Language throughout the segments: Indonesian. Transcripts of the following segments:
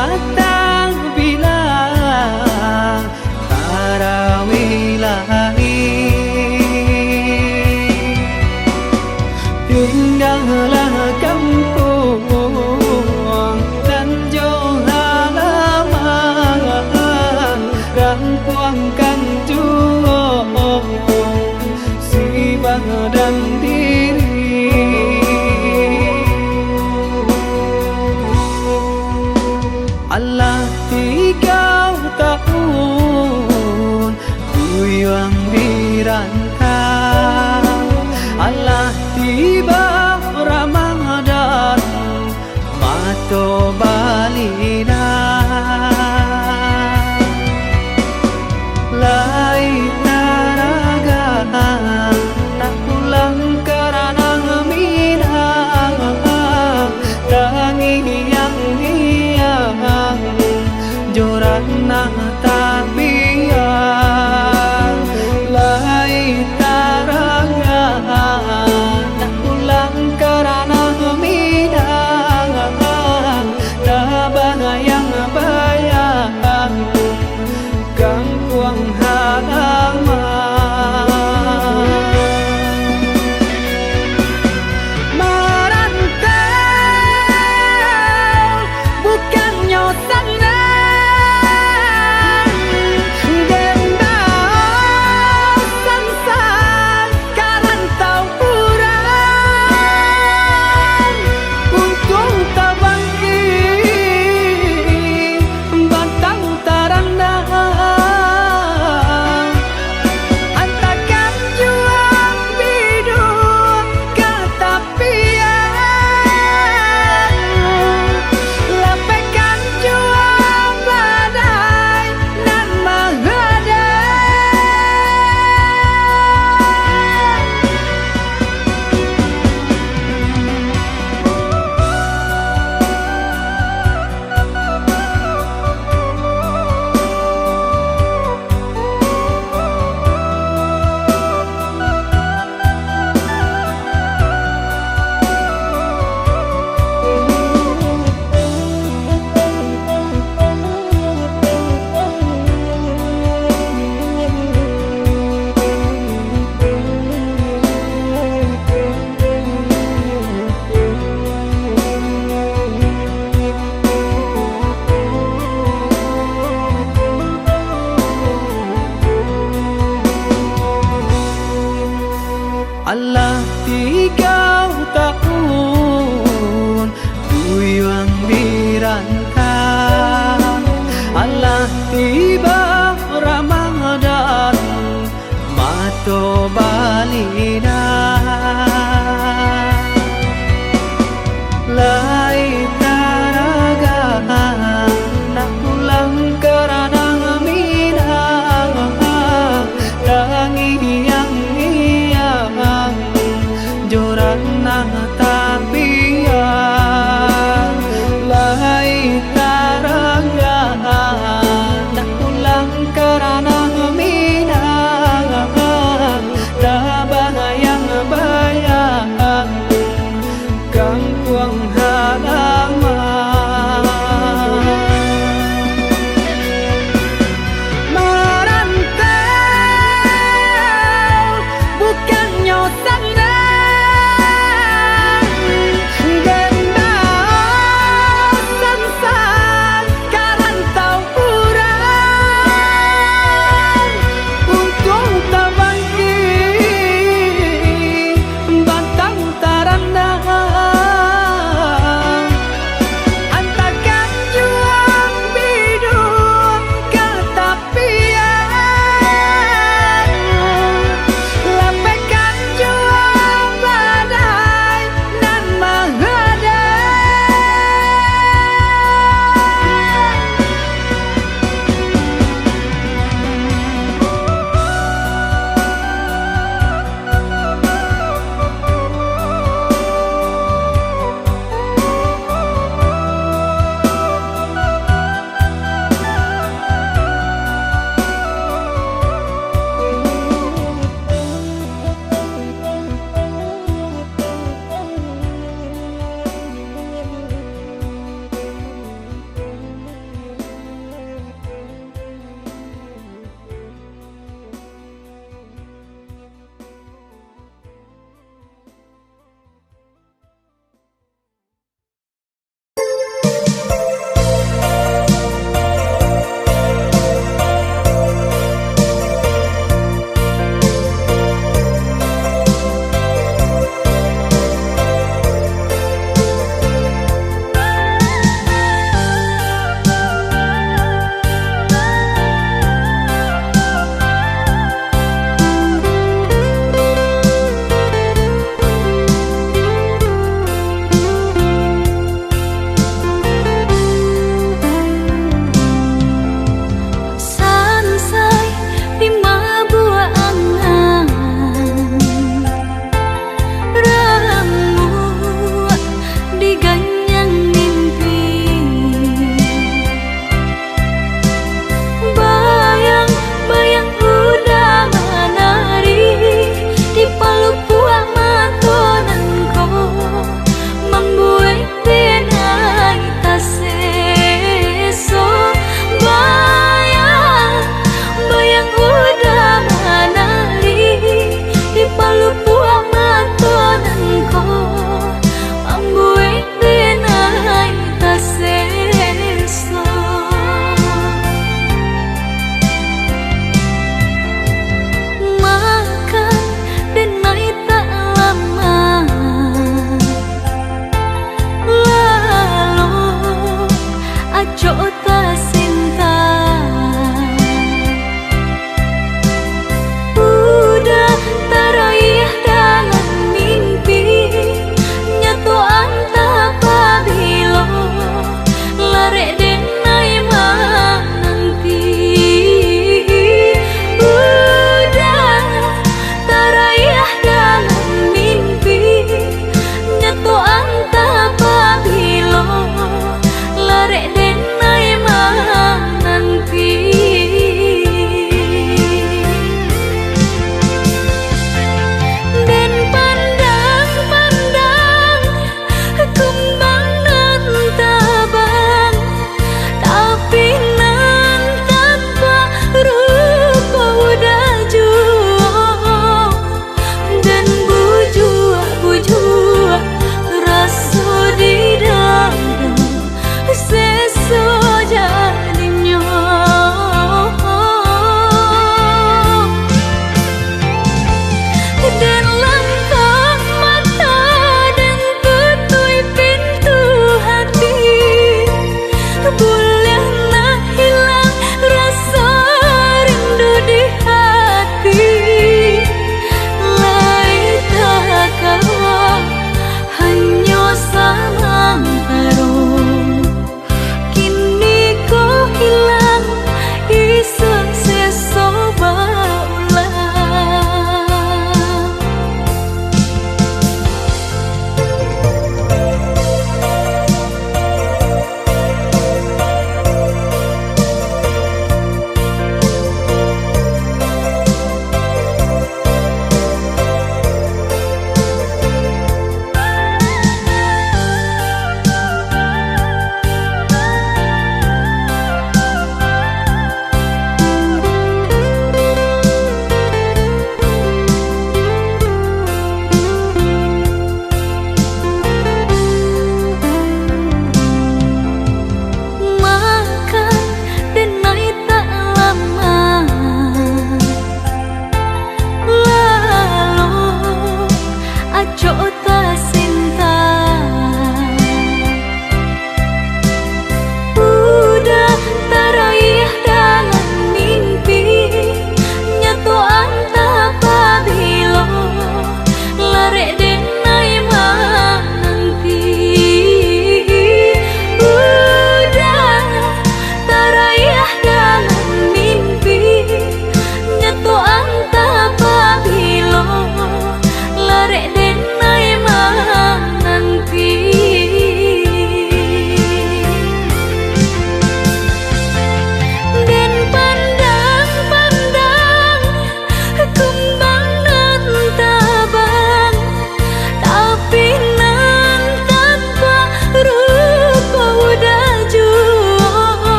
datang bila tarawih lahir. Indahlah kampung Tanjung halaman, rampuangkan juang si badan diri. Allah 3 tahun kuyang dirantau, Allah tiba Ramadan mato balina. Lai taraga tak pulang karena minang, tangi yang hiang jorana tabian. Lai taraga tak pulang karena minang, tabah yang bayang gangguang halaman. Merantau bukannya senang, dendam sansan karantau kurang. Untung tak bangkit bantang tarandang, antakan juang bidung ketapian, lepaskan juang badai nan Allah 3 tahun kuyang dirantau, Allah tiba Ramadan mato balina. Lai taraga nak pulang karena minang, tangi yang hiang jorana tabian. Lai taraga tak pulang karena minang, tabah yang bayang gangguang halaman. Merantau bukannya senang, dendam sansan karantau kurang. Untung tak bangkit bantang tarandang, antakan juang bidung ketapian, lepaskan juang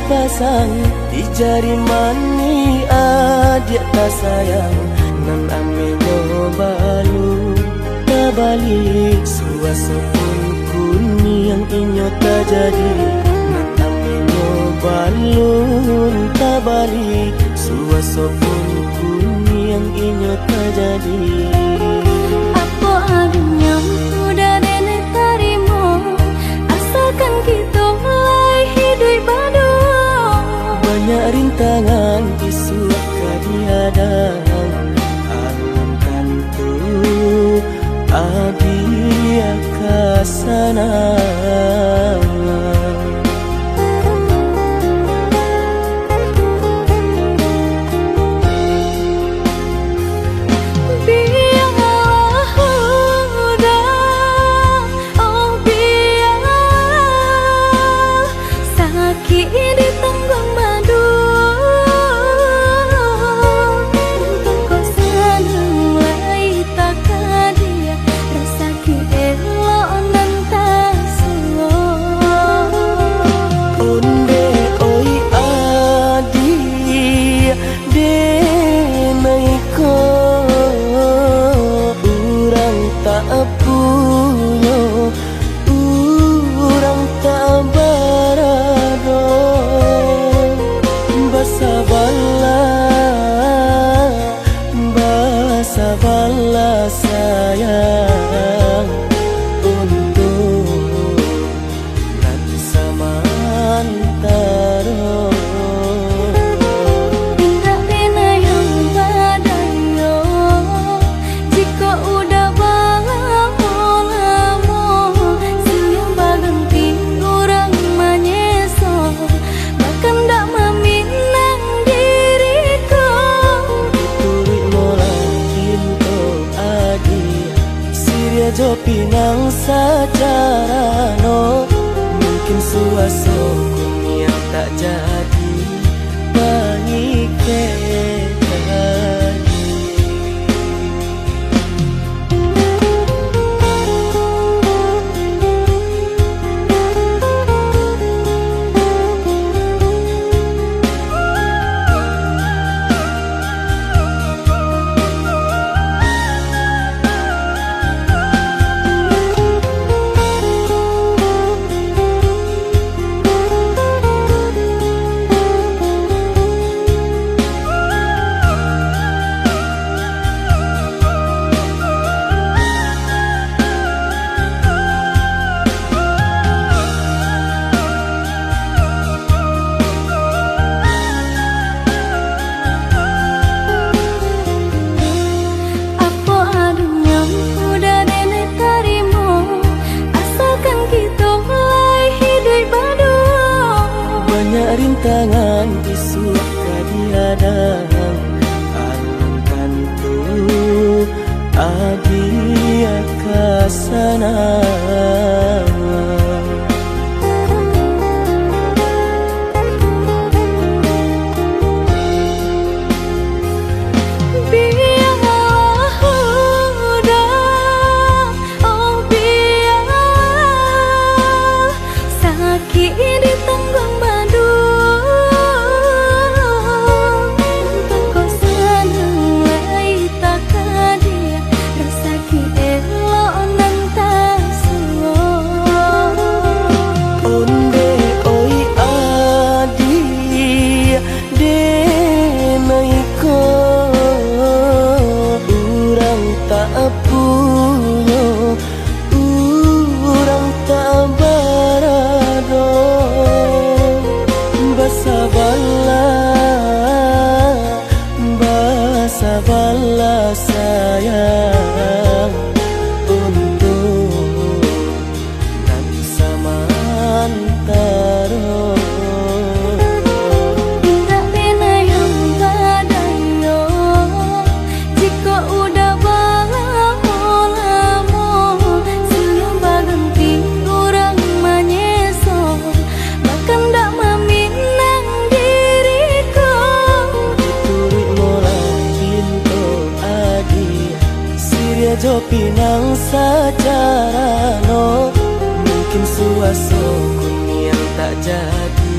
pasang di jari mani adik tak sayang nan amenyo balu tabalik suasopun kuni yang inyo tak jadi nan amenyo balun tabalik suasopun kuni yang inyo tak jadi. Apa adanya udah nenek tarimo asalkan kita mulai hidup baru. Banyak rintangan isuak kadiadang alam tentu adia kasana. Sabarlah sayang untuk nanti samantara. Tidak pernah yang badayo jika udah lamo siang baganti orang manyeso bahkan tak meminang diriku. Turik mola Siria jo pinang secara no mungkin suaso kuni yang tak jadi bagi rintangan isuak kadiadang alam tentu adia kasana. Sabarlah sayang untuk nanti samantara. Tidak pernah yang badayo jika udah lamo siang baganti orang manyeso bahkan tak meminang diriku. Turik mola Siria jo pinang secara no mungkin suaso kuni yang tak jadi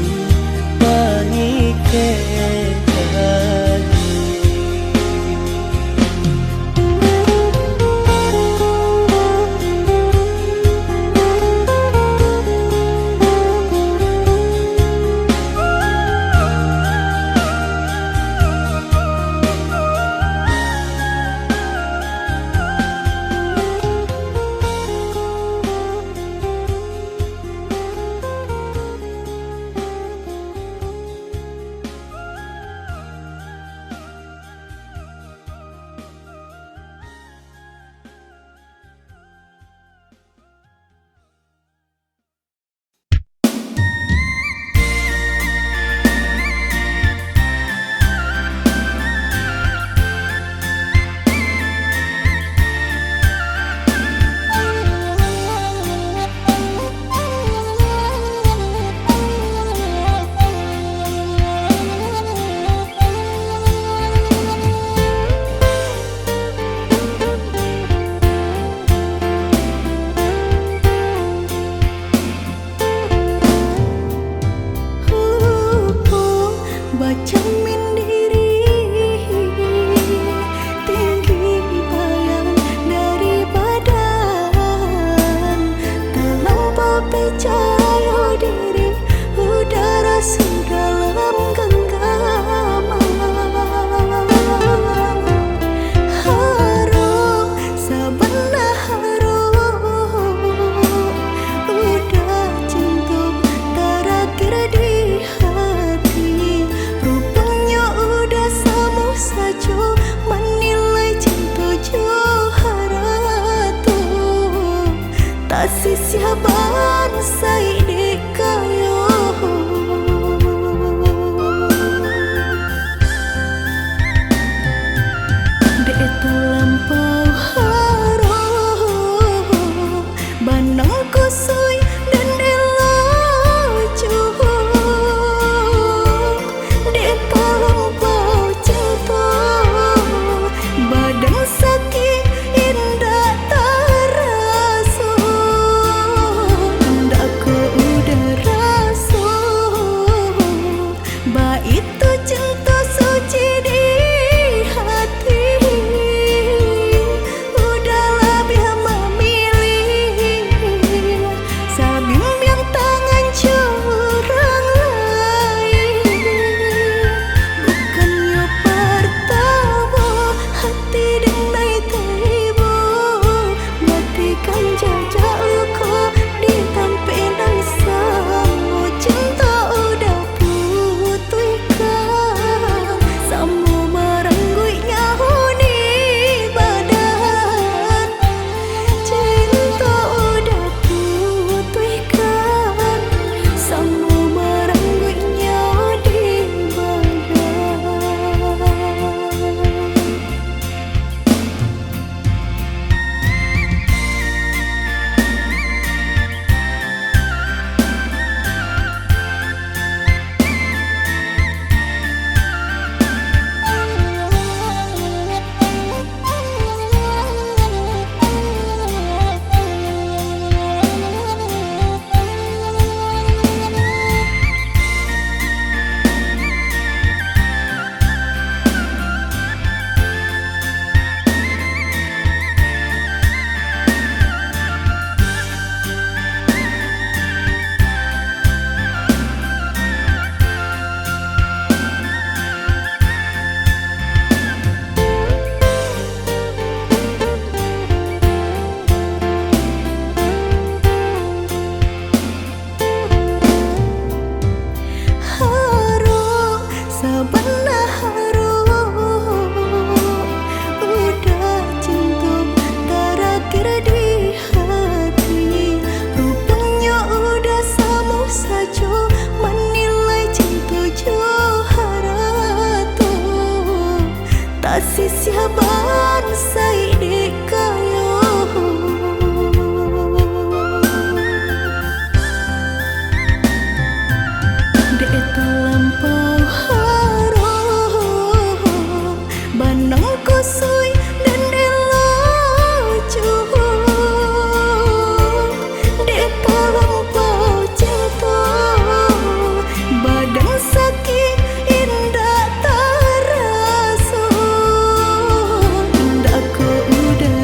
bacamin diri tinggi bayang dari badan terlampau percaya diri udara sedalam genggaman harum sabana harum udah cinta terakhir di hati rupanya udah sama saja menilai cinta Joharato tak sisiaban saidi kayo dek terlampau harum banang kusui dan elacu dek terlampau cinta badan sakit indah terasa indah ku udah rasa ba itu cinta suci di hati udahlah biar memilih sabimbing tangan curang lain bukannya pertama hati denai keibu matikan jajak luka di tampilan sama cinta udah putihkan sama merengguinya huni badan cinta udah putihkan sama merengguinya di badan. Harum sabana harum udah cinta terakhir di hati rupanya udah sama saja menilai cinta Joharato tak sisiaban saidi kayo dek terlampau harum banang kusui dan elacu dek terlampau cinta badan sakit indah terasa indah ku udah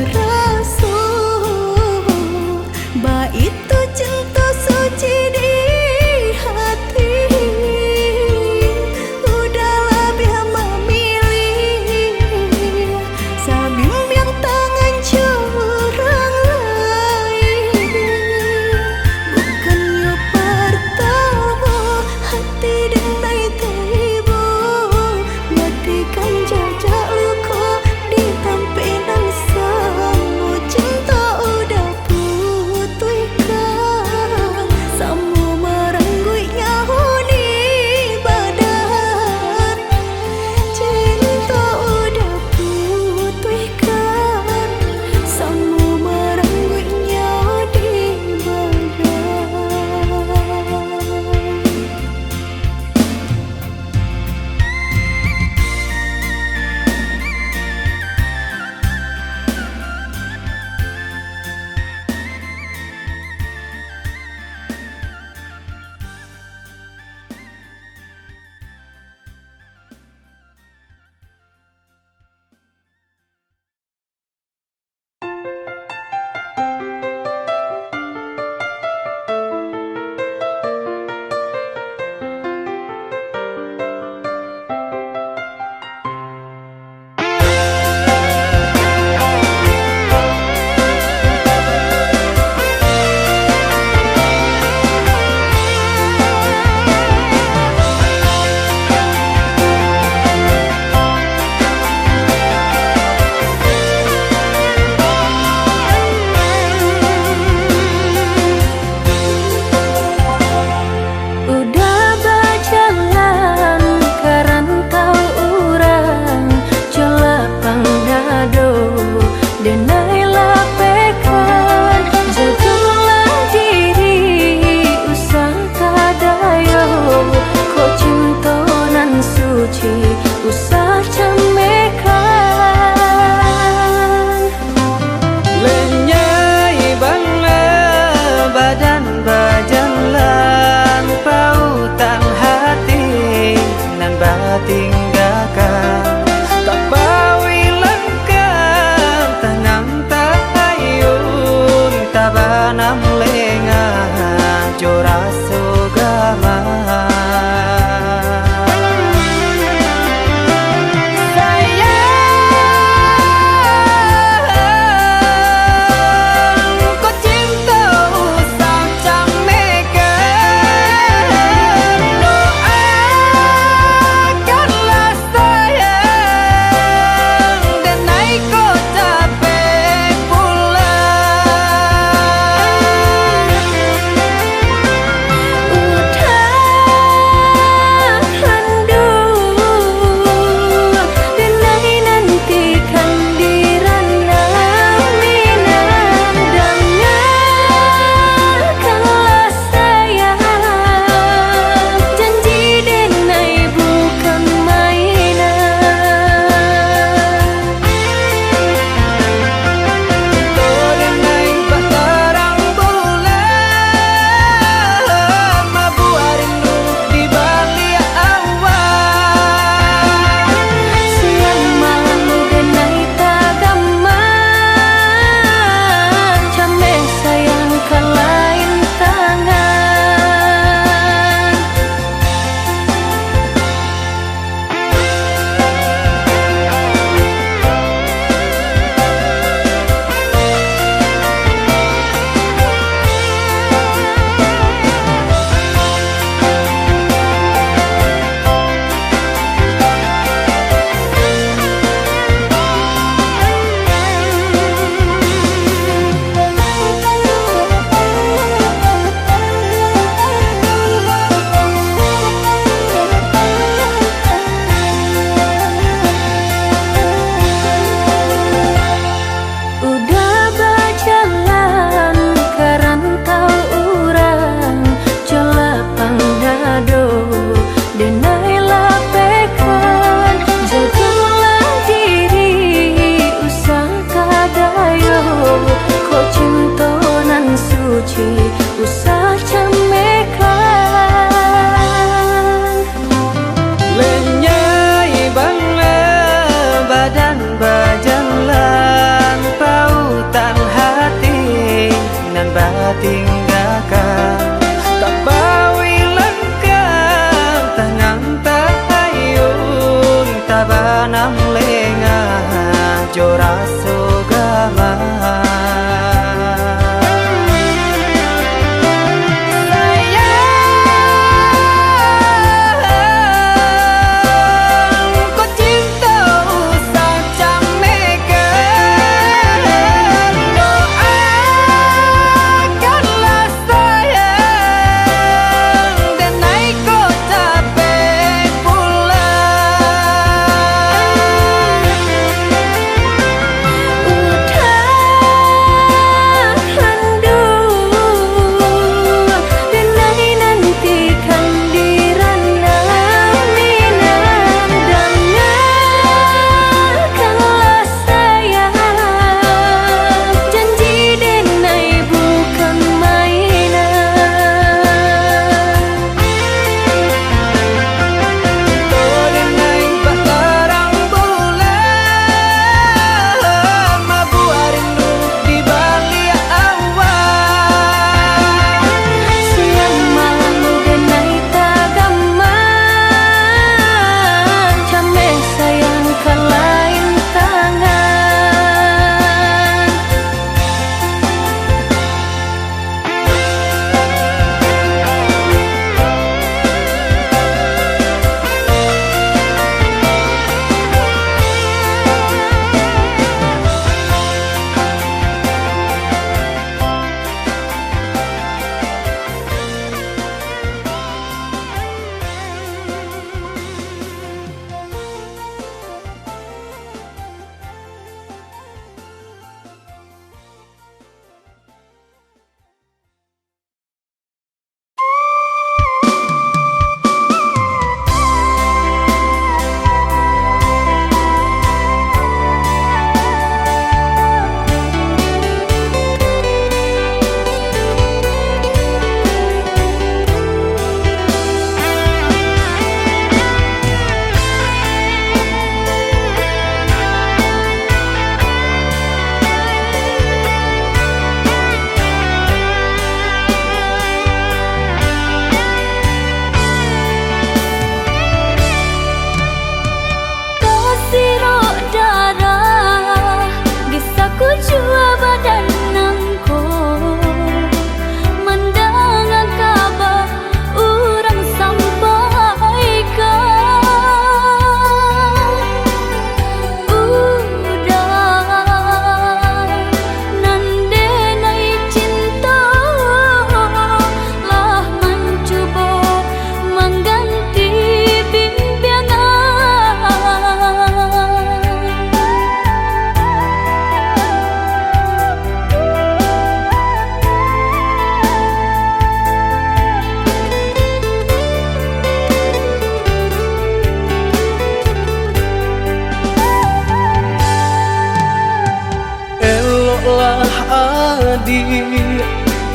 tanam lenga jora sugama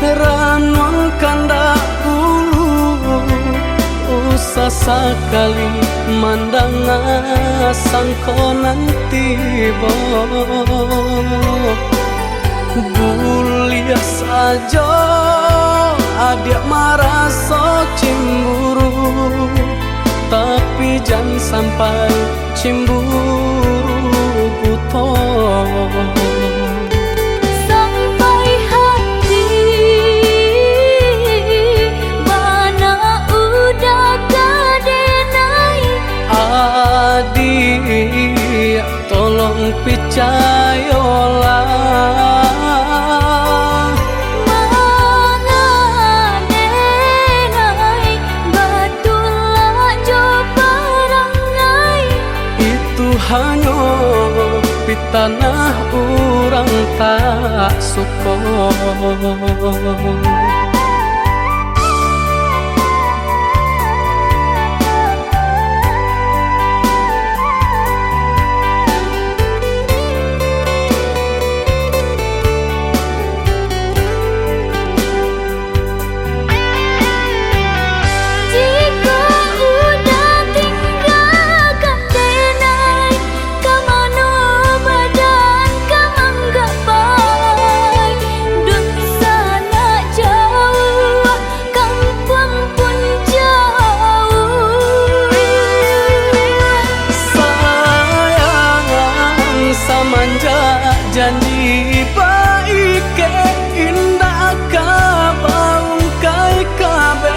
Ranun kandak ulu Sakali mandang sangkonan tiba Buliah saja adik marasa cemburu Tapi jangan sampai cemburu buta Adik, tolong percayalah Mengadenai batulah jo perangai Itu hanya di tanah orang tak suka Dun sana janji baik ke indah kabaung kai kabe.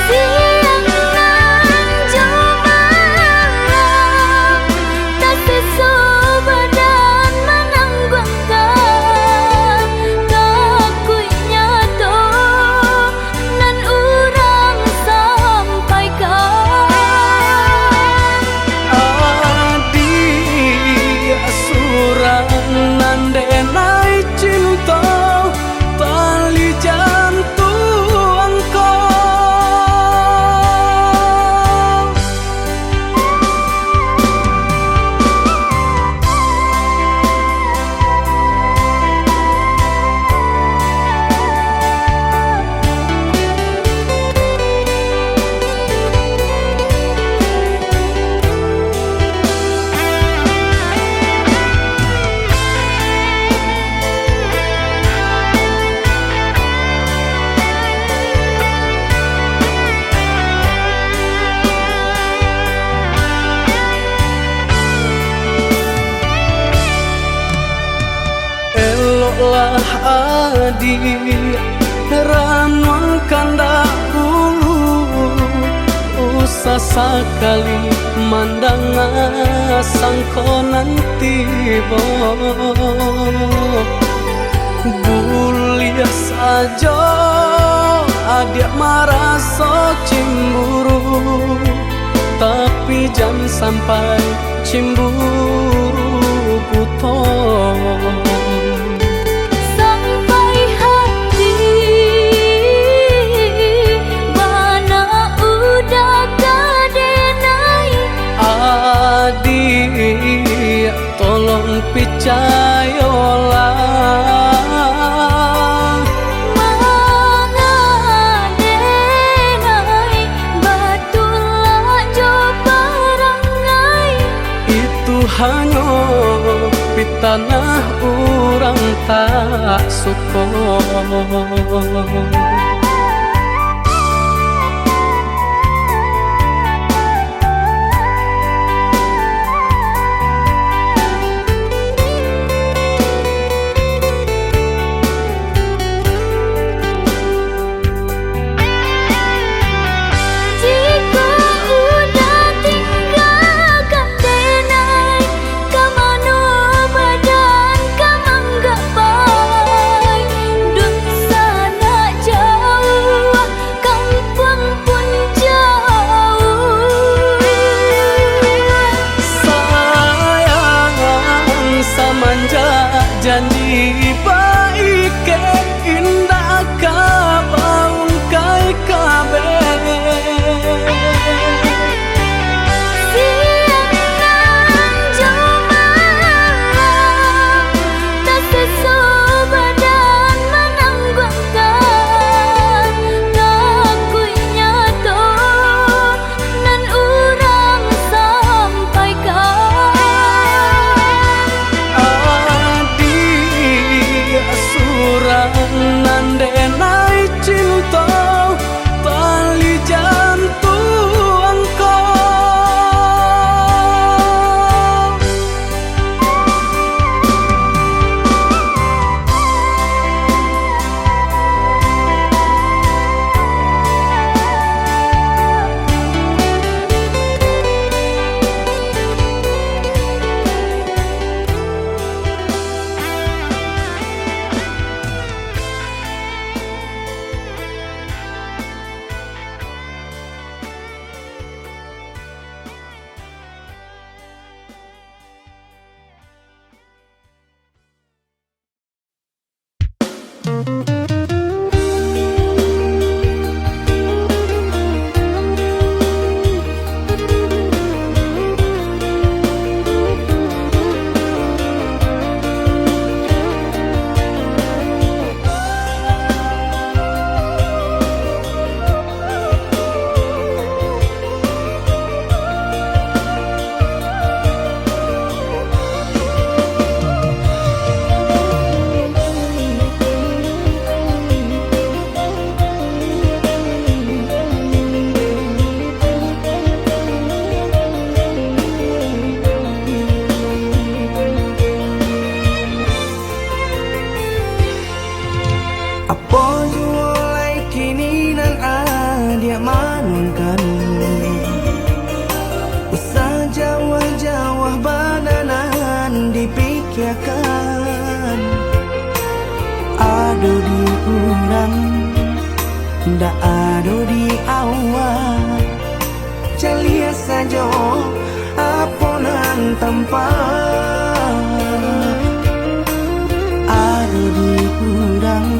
Siang nan jumalang tak sesubadan menanggungkan kakuinya to nan urang sampaikan. Adi asuran nan denai cinta tali jantung ko. Eloklah adi ranuang kanda bulu usah sekali mandang sangko nanti bo bulia saja adik merasa cemburu tapi jangan sampai cemburu buton. Sampai hati mana udah kadenai. Adik tolong percayalah Mangadenai batulah jo barangai. itu hanya pitanah orang tak suka. Jika udah tinggalkan denai kamano badan kamang gapay dun sana jauh kampung pun jauh. Sayang samanja janji baik ke indah kabaung kai kabe. Siang nan jumalang tak sesubadan menanggungkan kakuinya to nan urang sampaikan. Adik asuran nan denai cinta tali jantung ko. saja aponan tanpa ado di udang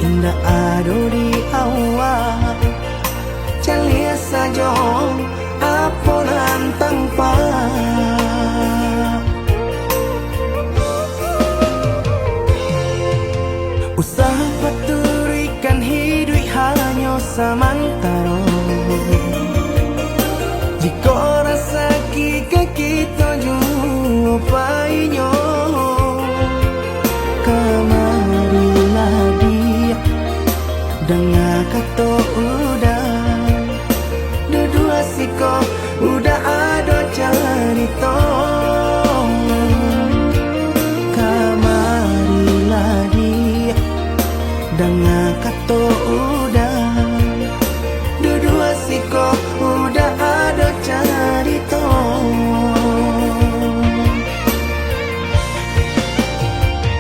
indah ado di awal celia saja aponan tanpa usaha paturikan hidup hanya samantara jika rasa kita jumpa kamarilah dia dengar kata udah dua siko udah ada cerita kamarilah dia dengar kata udah dua siko udah ada cerita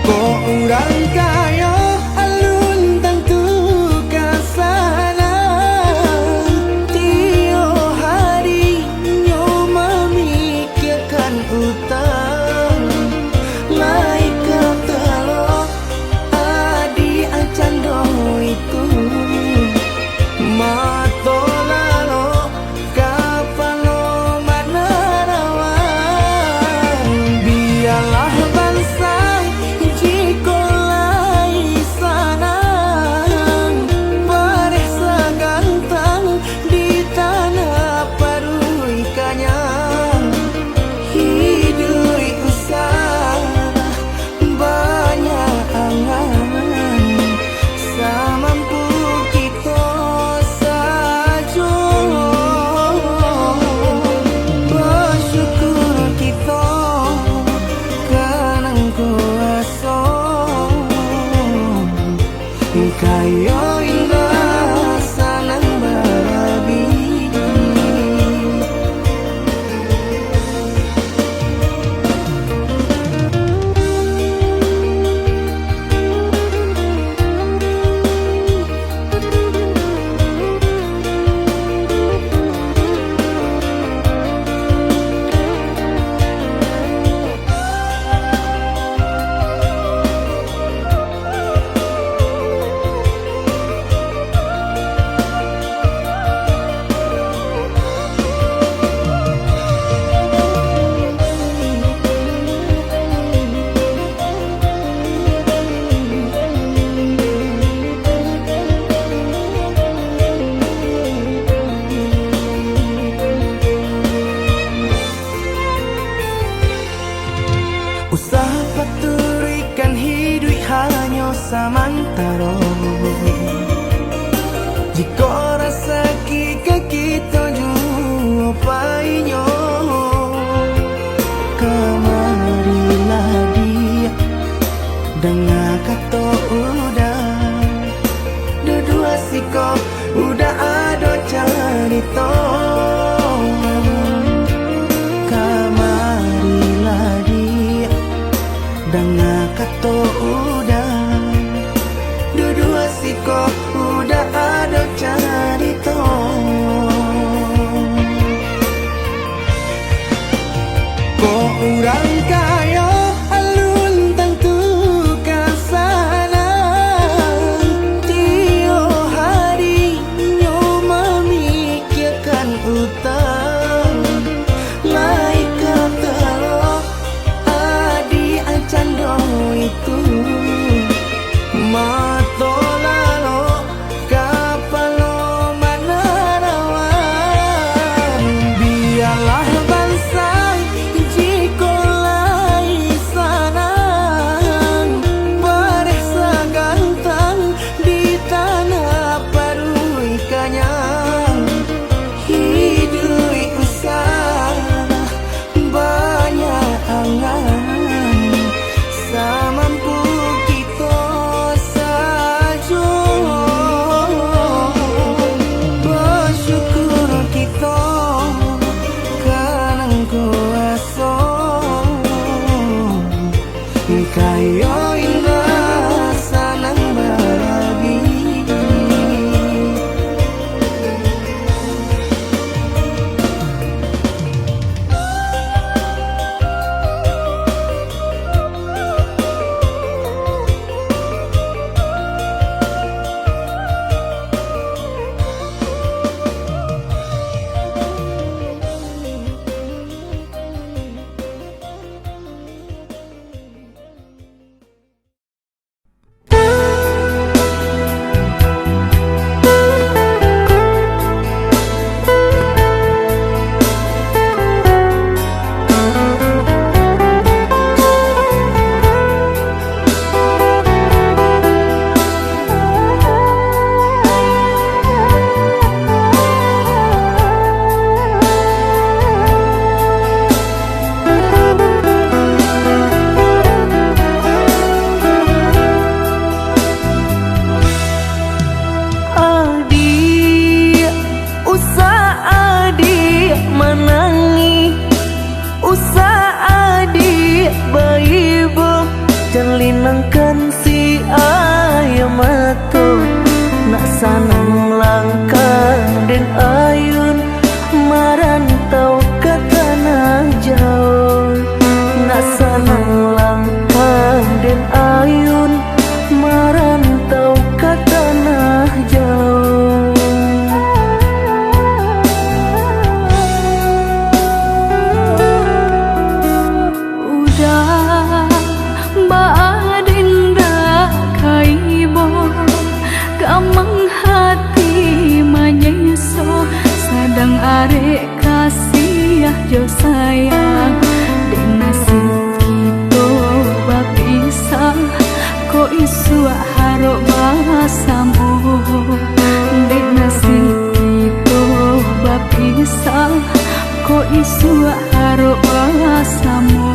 kok urang kaya alun tentu kasana tio hari nyo memikirkan utang laika telo adi acando itu mato lalo kapalo manarawan biarlah bangsa jika lai sanang bareh sagantang di tanah parui kanyang hidup usah banyak angan samampu kita saja bersyukur kita kanang kuasa kaya indah sanang barabi usaha paturikan hidup hanya samantara jika rasa kita jumpainya kamarilah dia dengar kata udah dua siko udah ada cerita kamarilah dia dengar kata udah dua siko udah ada cerita kok urang kaya alun tentu kasana tio hari nyo memikirkan Sadang arek kasih jo sayang, dek nasib kita bapisah, kok isu harok basamu. Dek nasib kita bapisah, kok isu harok basamu.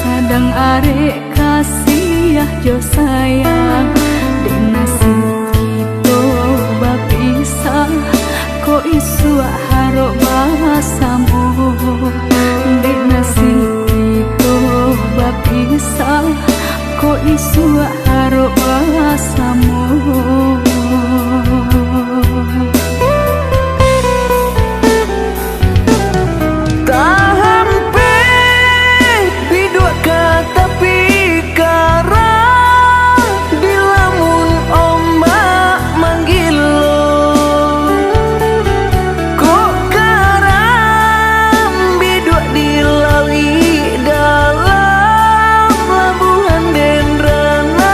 Sadang arek kasih jo sayang, dek nasib kita bapisah, kok isu harok basamu. Dek nasib kita bapisah, kok isu harok basamu. Labuhan Denrana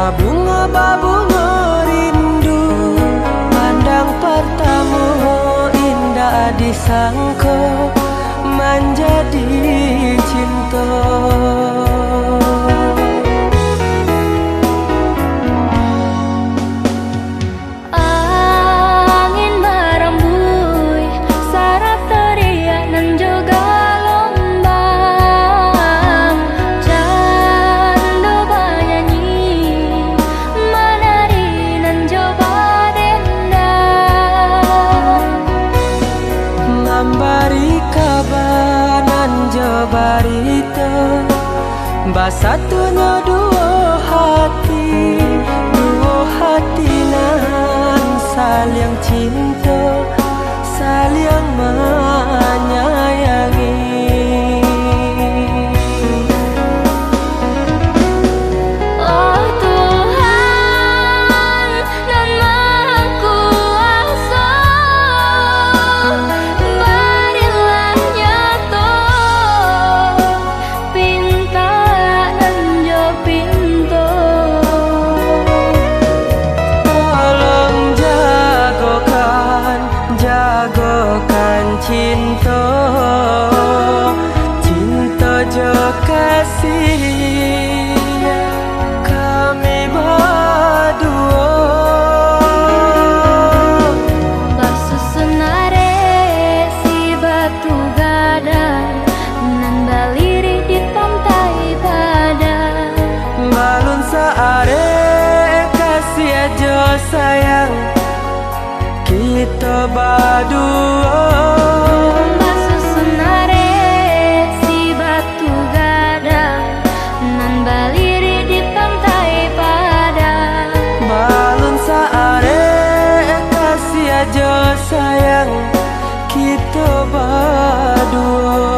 Babunga babunga rindu, pandang pertama indah disangka menjadi cinta. Angin merembui, sarap teriak dan juga lombang. Candu bernyanyi, menari dan coba dendang. Memberi kabar nan jabarita, basatunya dua hati nan saling cinta, saling menyayangi. Oh Tuhan dan Maha Kuasa, berilah nyata pinta dan jo pintu. Tolong jagokan cinta, cinta jo kasih kami berdua. Basusunare si batu gadang, nan baliri di pantai padang. Balun saare kasih aja sayang kita berdua. Basusunare si batu gadang, nan baliri di pantai padang. Balun saare kasih aja sayang kita berdua.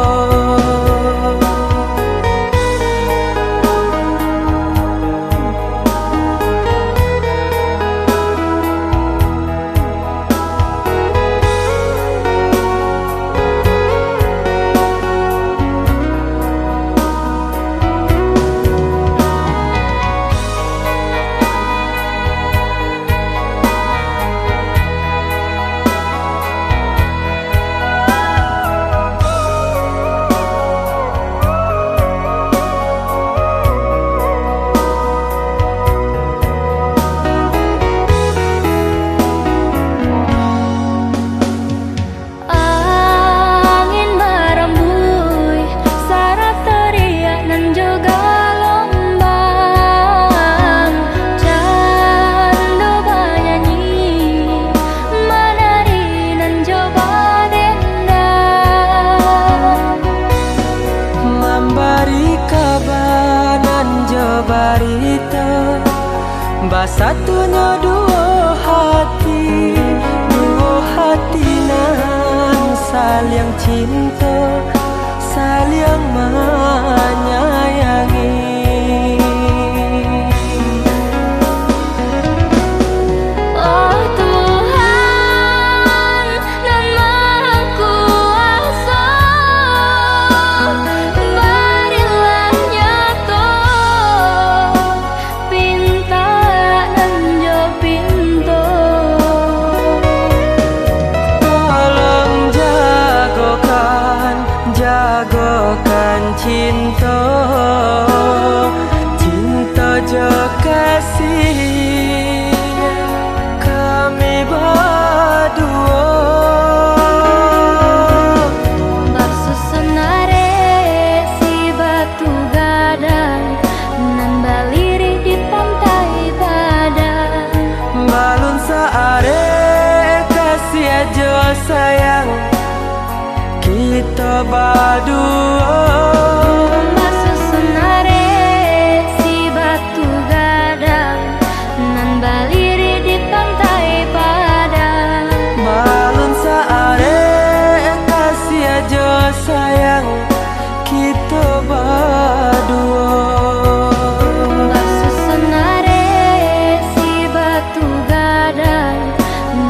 Angin merembui, sarap teriak dan juga lombang. Candu bernyanyi, menari dan coba dendang. Memberi kabar nan jabarita, basatunya dua hati nan saling cinta, saling menyayangi. Oh Tuhan dan Maha Kuasa, berilah nyata pinta dan jo pintu. Tolong jagokan cinta, cinta jo kasih kami berdua. Basusunare si batu gadang, nan baliri di pantai padang. Balun saare kasih aja sayang kita berdua. Basusunare si batu gadang, nan baliri di pantai padang. Balun saare kasih aja sayang kita berdua. Basusunare si batu gadang,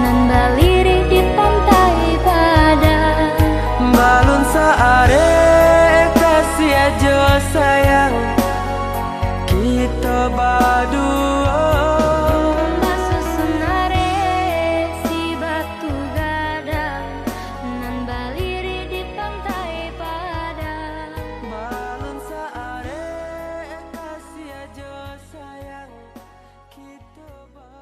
nan baliri di pantai padang. Balun saare Bukan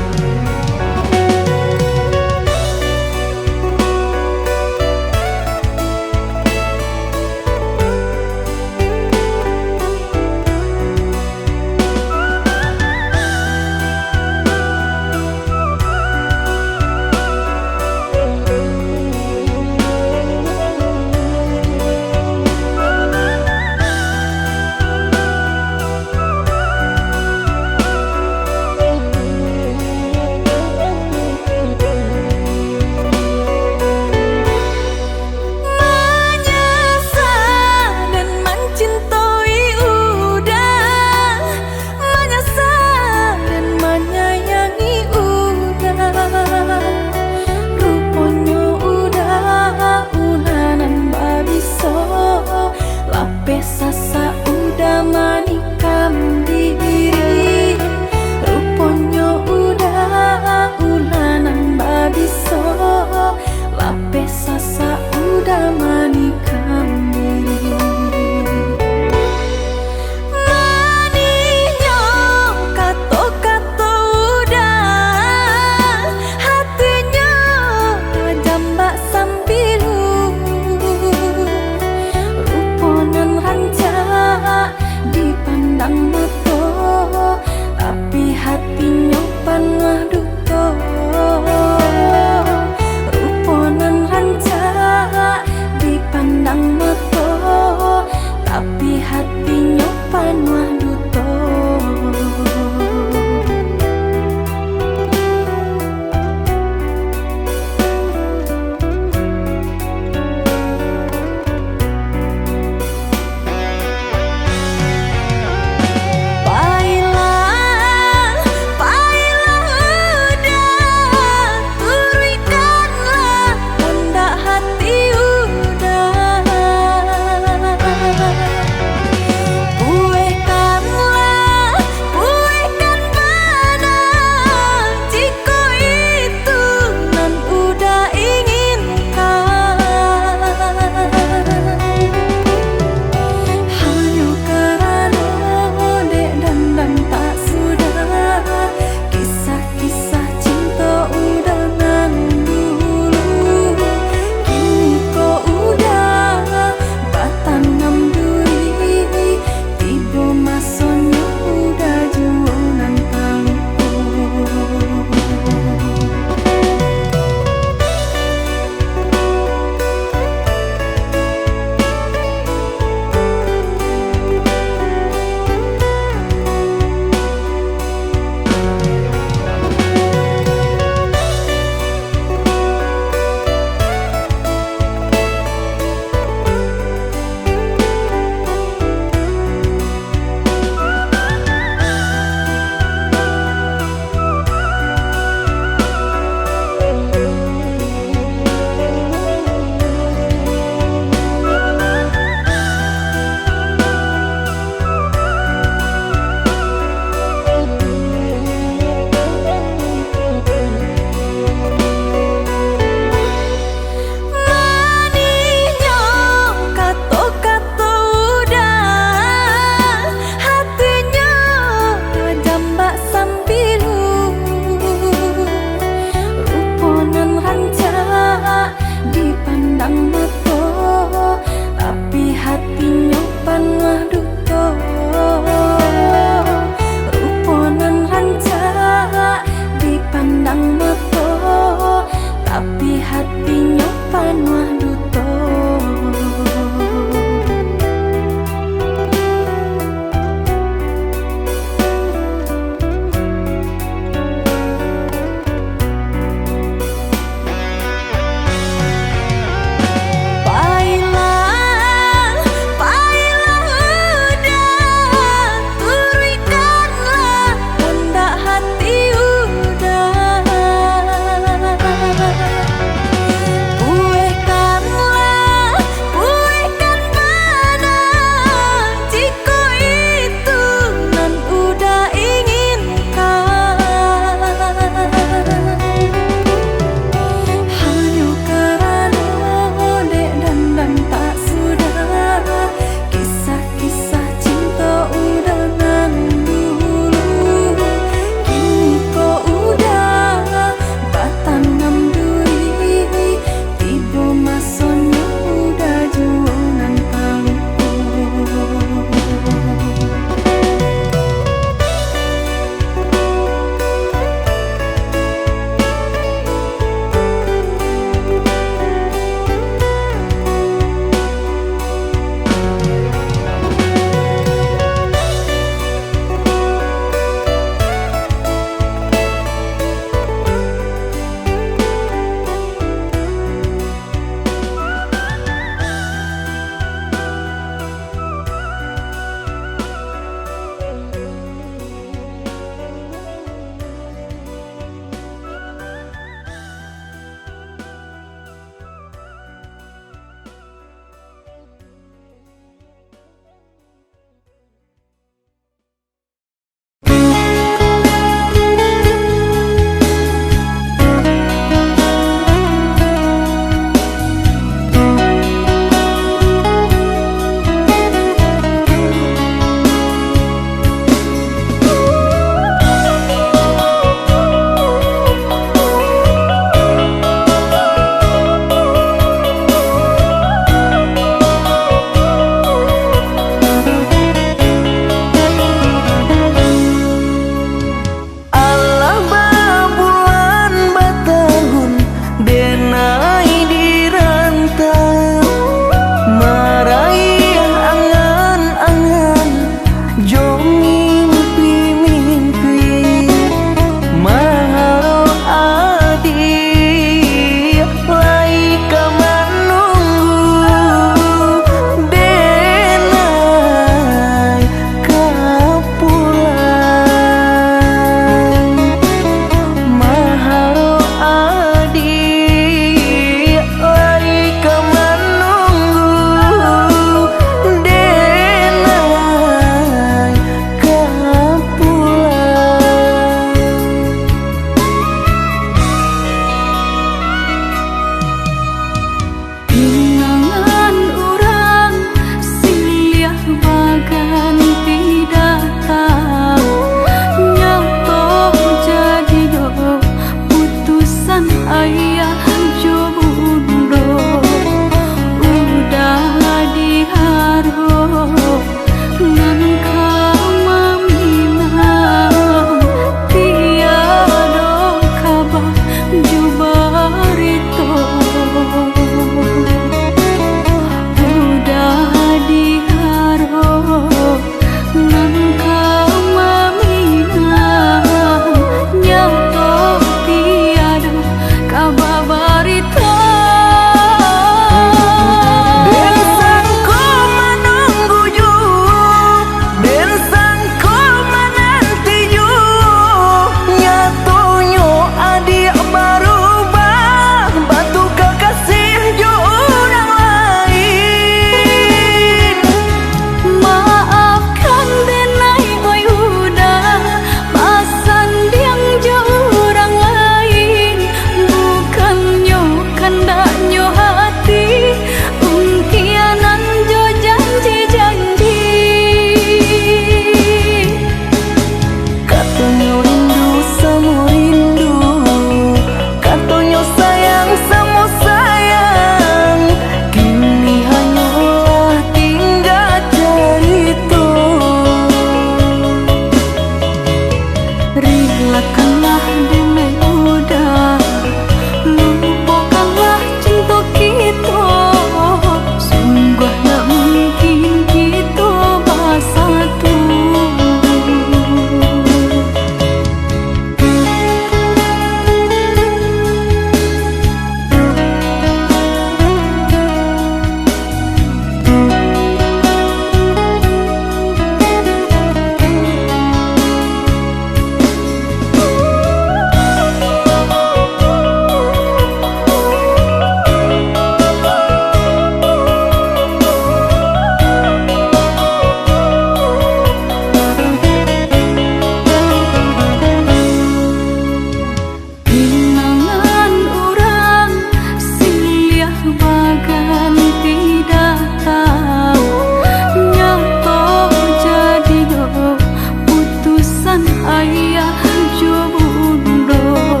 ayah jodoh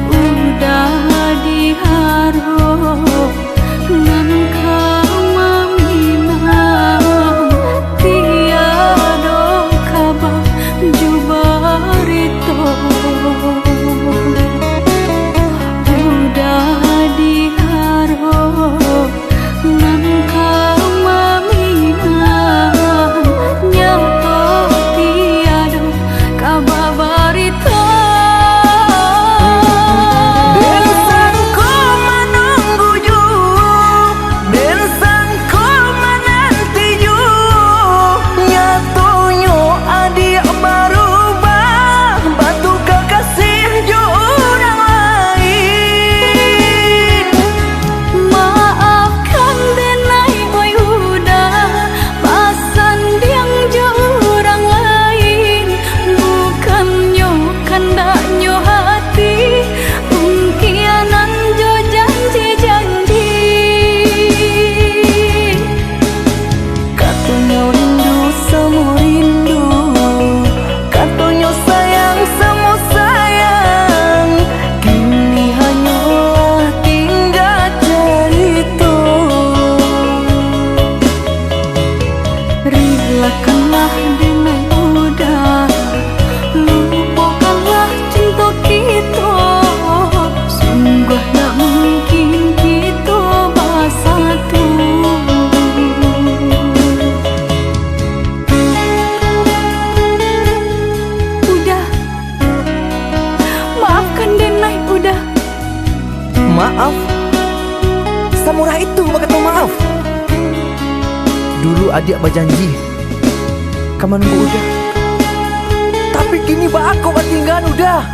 udah diharap nan kamamina tiada kabar jubarito udah diharap nan kamamina nyato tiada kabar barito. Relakanlah dengan mudah, lupakanlah cinta kita. Sungguh tak mungkin kita bersatu. Udah, maafkan Denai, udah. Maaf? Samurah itu berkata maaf. Dulu adik berjanji kamu nunggu udah, tapi kini aku tinggal udah.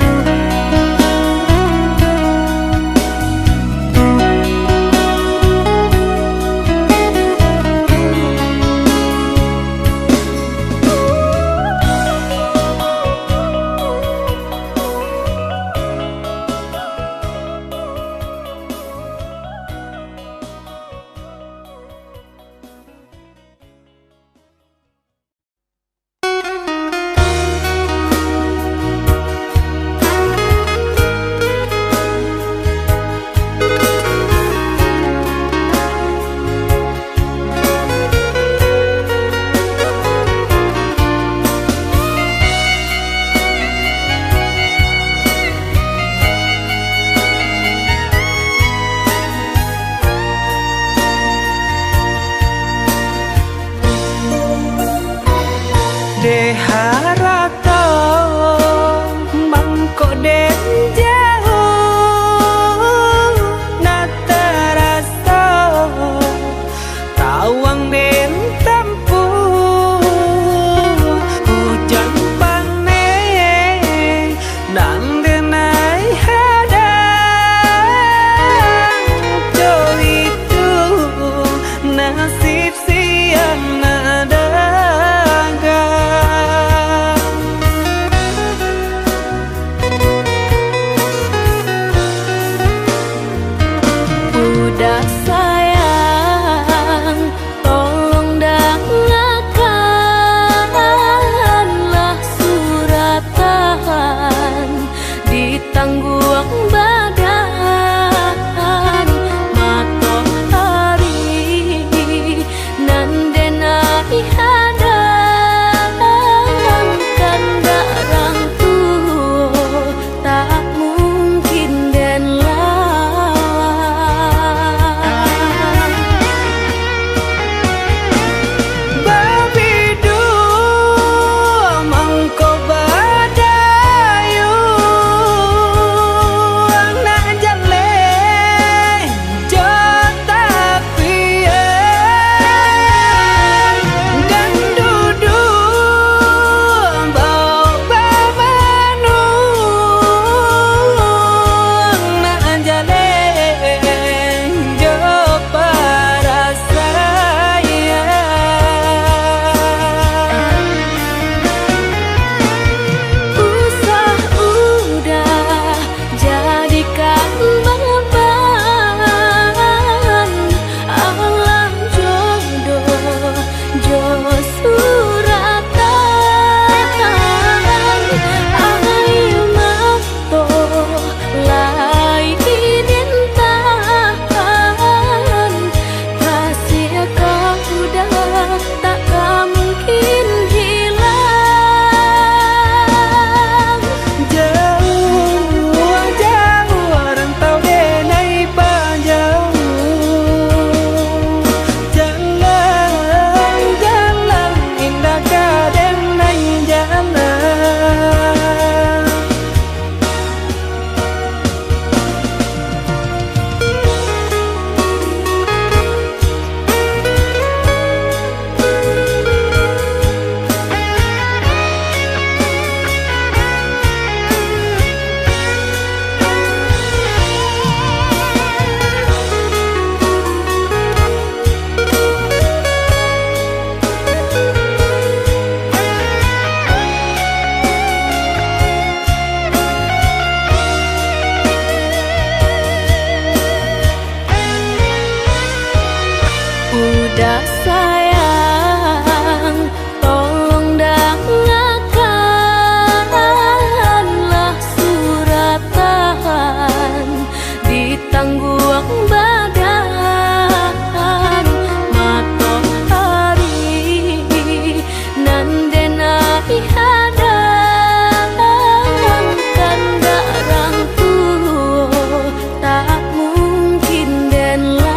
sayang, tolong dengarkanlah suratan ditangguh badan matahari nan denai hadang kandarangku tak mungkin den lawan.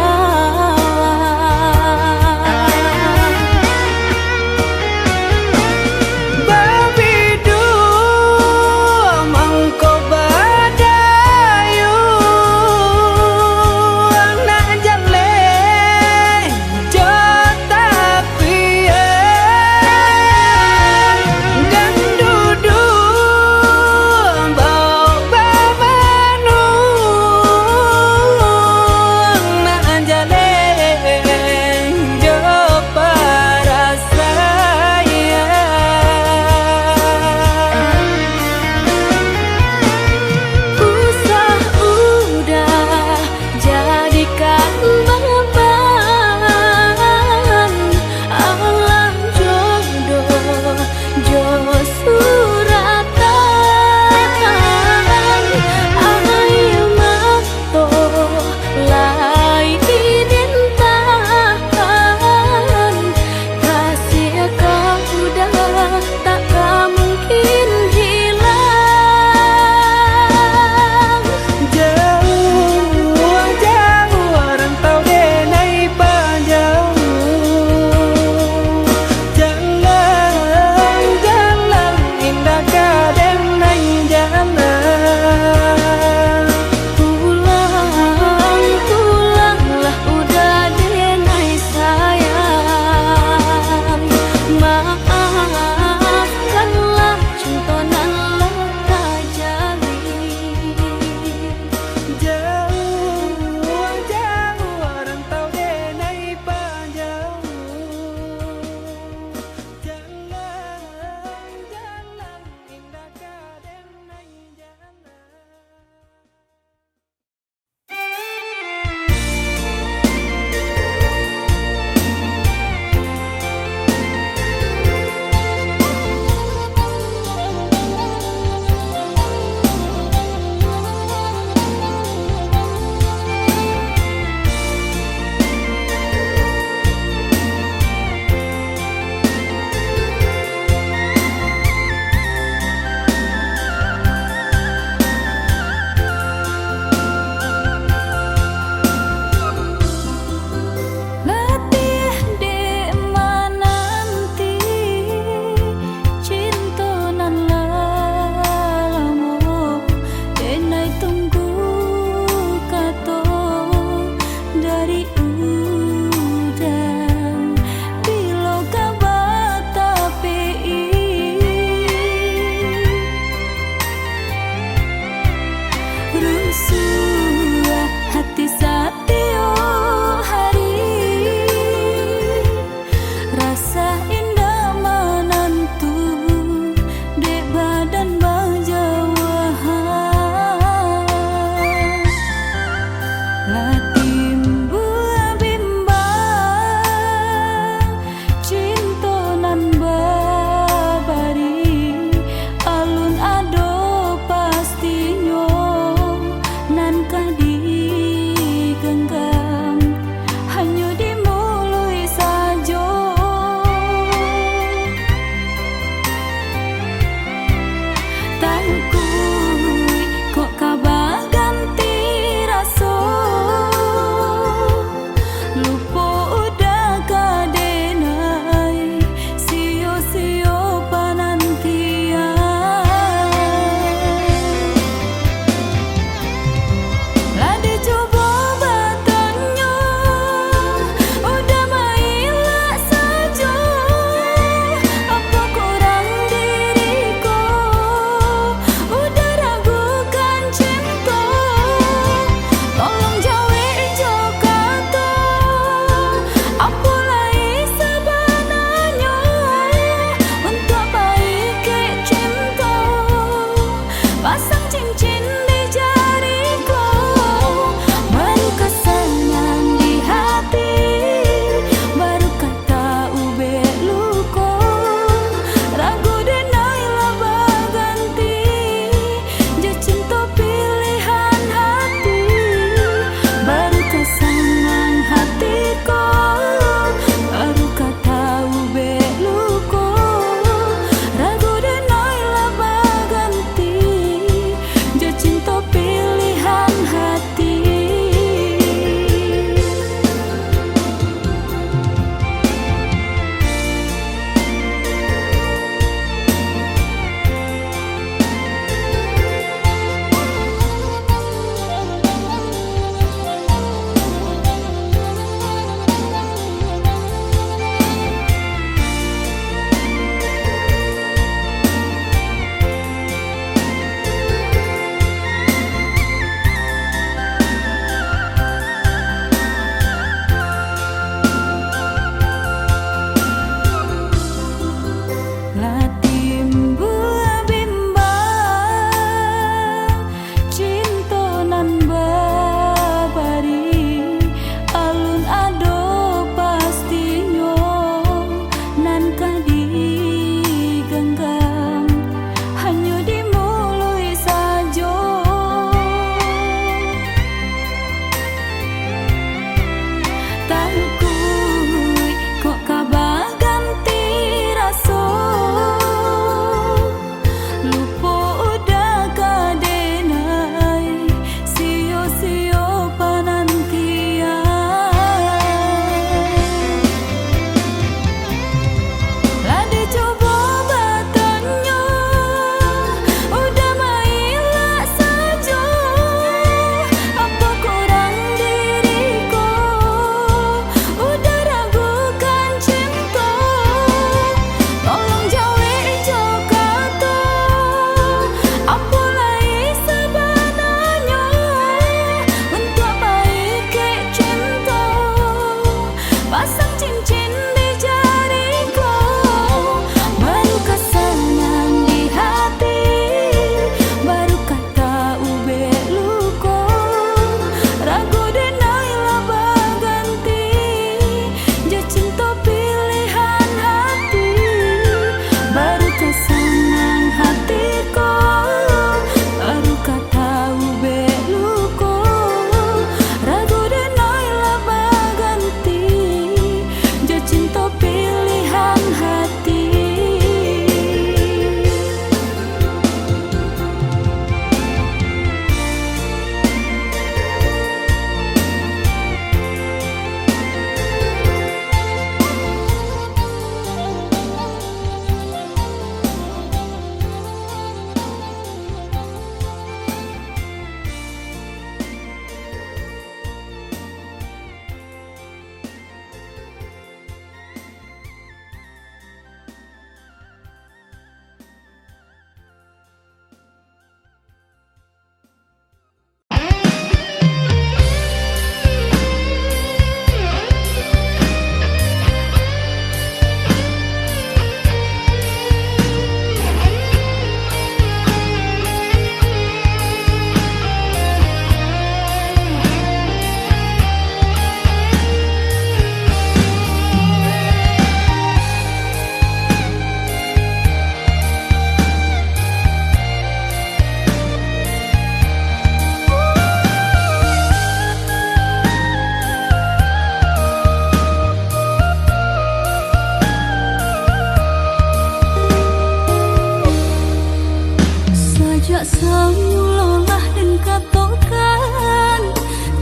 Jak samulolah dan katokan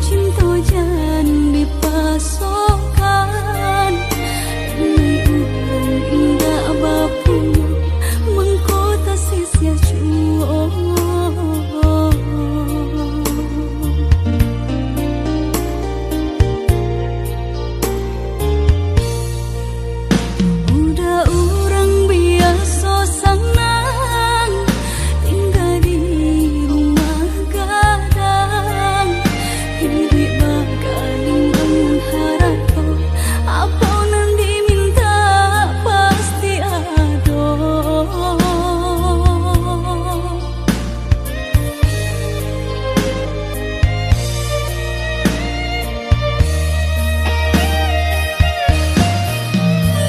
cinta jan dipasokkan Nai urang indah bapu mengkota sia cuo Udah urang biasa senang tinggal di rumah gadang hidup bakaling bangun harapan apa nan diminta pasti ada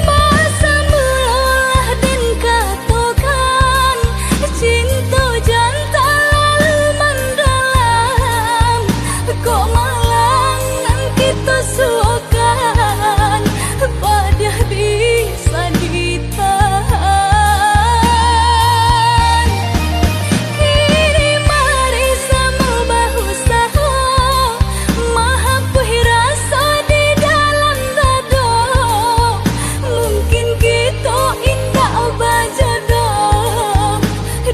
Masa melolah dan katokan cinta jantan lalu mendalam kok malang nan kita suakan pada bisa ditahan Kini mari sama bahu saho mahapuhi rasa di dalam dado mungkin kita indah bajodoh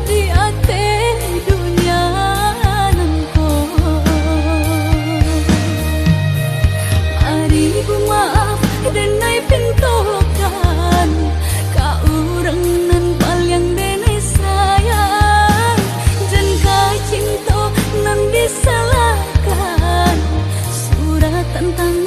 di ate dunia nangko Mari bu maaf dan nai pintokan ka urang nan paling denai sayang jan ka cinta nan disalahkan surat tentang